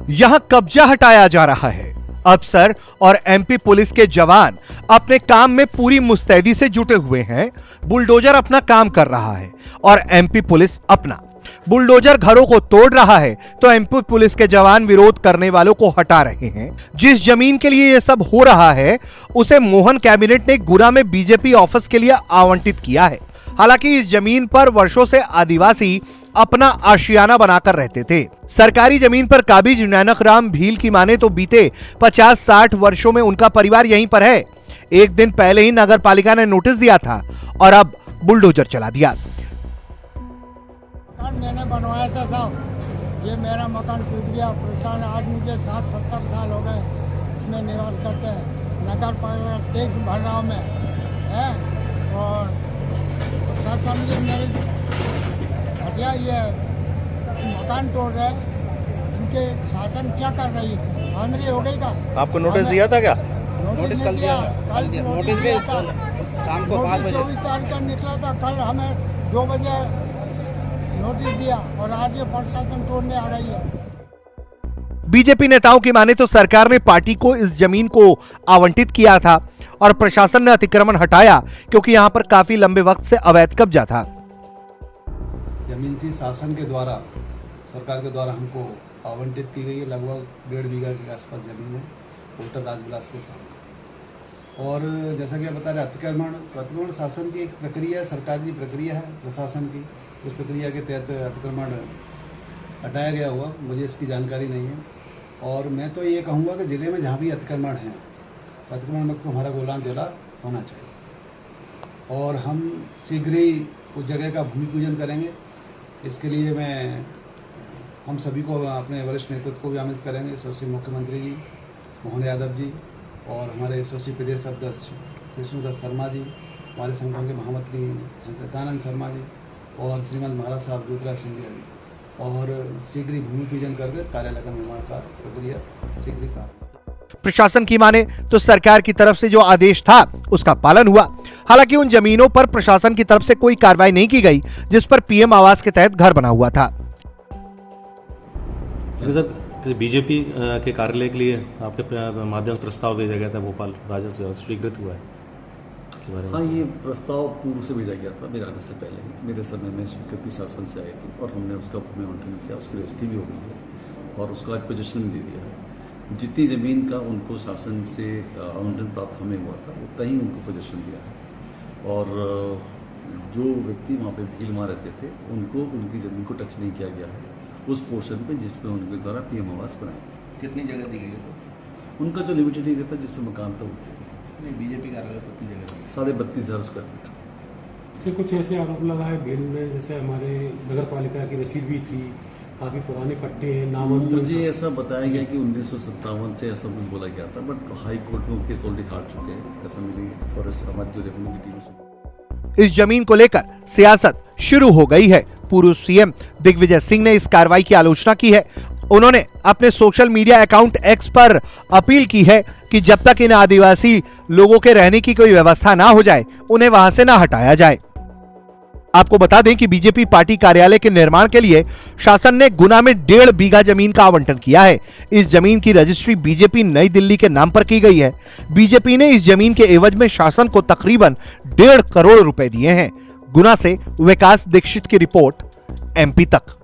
यहां कब्जा हटाया जा रहा है। अफसर और एमपी पुलिस के जवान अपने काम में पूरी मुस्तैदी से जुटे हुए हैं। बुलडोजर अपना काम कर रहा है और एमपी पुलिस अपना। बुलडोजर घरों को तोड़ रहा है तो एमपी पुलिस के जवान विरोध करने वालों को हटा रहे हैं। जिस जमीन के लिए यह सब हो रहा है उसे मोहन कैबिनेट ने गुना में बीजेपी ऑफिस के लिए आवंटित किया है। हालांकि इस जमीन पर वर्षों से आदिवासी अपना आशियाना बनाकर रहते थे। सरकारी जमीन पर काबिज नानक राम भील की माने तो बीते 50-60 वर्षों में उनका परिवार यहीं पर है। एक दिन पहले ही नगर पालिका ने नोटिस दिया था और अब बुलडोजर चला दिया। मैंने बनवाया था साहब, ये मेरा मकान टूट गया। प्रशासन आज मुझे 60-70 साल हो गए इसमें निवास करते हैं। नगर पालिका टैक्स भर रहा हूँ मैं है और प्रशासन ये मेरे घटिया ये मकान तोड़ रहे हैं। इनके शासन क्या कर रही है? आंधी हो गई का? आपको नोटिस दिया था क्या? नोटिस कल दिया, कल नोटिस दिया था शाम को 5 बजे। 24 तारीख का निकला था, कल हमें 2 बजे नोटिस दिया और आज ये प्रशासन तोड़ने आ रही है। बीजेपी नेताओं की माने तो सरकार ने पार्टी को इस जमीन को आवंटित किया था और प्रशासन ने अतिक्रमण हटाया क्योंकि यहां पर काफी लंबे वक्त से अवैध कब्जा था। जमीन थी शासन के द्वारा, सरकार के द्वारा हमको आवंटित की गई है। लगभग 1.5 बीघा के आसपास जमीन है होटल राजविलास के सामने। और जैसा कि आप बता रहे अतिक्रमण शासन की एक प्रक्रिया है, सरकार की प्रक्रिया है प्रशासन की। उस प्रक्रिया के तहत अतिक्रमण हटाया गया हुआ, मुझे इसकी जानकारी नहीं है। और मैं तो ये कहूँगा कि ज़िले में जहाँ भी अतिक्रमण है, अतिक्रमण मुक्त हमारा गोलाम जिला होना चाहिए और हम शीघ्र ही उस जगह का भूमि पूजन करेंगे। इसके लिए हम सभी को, अपने वरिष्ठ नेतृत्व को भी आमंत्रित करेंगे। यशस्वी मुख्यमंत्री जी मोहन यादव जी और हमारे यशस्वी प्रदेश अध्यक्ष कृष्णदत्त शर्मा जी, हमारे संगठन के महामंत्री सत्यानंद शर्मा जी और श्रीमंत महाराज साहब ज्योतिराज सिंधिया जी, और शीघ्र ही भूमि पूजन करके कार्यालय का निर्माण का प्रक्रिया शीघ्र ही कार्य। प्रशासन की माने तो सरकार की तरफ से जो आदेश था उसका पालन हुआ। हालांकि उन जमीनों पर प्रशासन की तरफ से कोई कार्रवाई नहीं की गई जिस पर पीएम आवास के तहत घर बना हुआ था। सर, बीजेपी के कार्यालय के लिए आपके माध्यम से प्रस्ताव भेजा गया था, भोपाल राजस्व स्वीकृत हुआ है। हाँ, ये प्रस्ताव पूर्व से भेजा गया था, मेरे आने से पहले ही। मेरे समय में स्वीकृति शासन से आई थी और हमने उसका भूमि आवंटन किया, उसकी रजिस्ट्री भी हो गई है और उसका आज पोजीशन भी दे दिया है। जितनी ज़मीन का उनको शासन से आवंटन प्राप्त हमें हुआ था उतना ही उनको पोजीशन दिया है। और जो व्यक्ति वहाँ पे भील मार रहते थे उनको उनकी ज़मीन को टच नहीं किया गया है उस पोर्शन पे जिसपे उनके द्वारा पीएम आवास बनाया। कितनी जगह दी गई है सर? उनका जो लिमिटेड एरिया था जिसपे मकान था नहीं, बीजेपी कार्यालय कितनी जगह? 32,500 स्क्वायर फीट। से कुछ ऐसे आरोप लगा है भील में, जैसे हमारे नगर पालिका की रसीद भी थी, काफ़ी पुराने पट्टे हैं, नामांतरण। मुझे ऐसा बताया गया कि 1957 से ऐसा कुछ बोला गया था, बट हाई कोर्ट में केस ऑलरेडी हार चुके हैं। ऐसा मेरी फॉरेस्ट हमारी जो रेवेन्यू की टीम। इस जमीन को लेकर सियासत शुरू हो गई है। पूर्व सीएम दिग्विजय सिंह ने इस कार्रवाई की आलोचना की है। उन्होंने अपने सोशल मीडिया अकाउंट एक्स पर अपील की है कि जब तक इन आदिवासी लोगों के रहने की कोई व्यवस्था ना हो जाए उन्हें वहां से ना हटाया जाए। आपको बता दें कि बीजेपी पार्टी कार्यालय के निर्माण के लिए शासन ने गुना में 1.5 बीघा जमीन का आवंटन किया है। इस जमीन की रजिस्ट्री बीजेपी नई दिल्ली के नाम पर की गई है। बीजेपी ने इस जमीन के एवज में शासन को तकरीबन 1.5 करोड़ रुपए दिए हैं। गुना से विकास दीक्षित की रिपोर्ट, एमपी तक।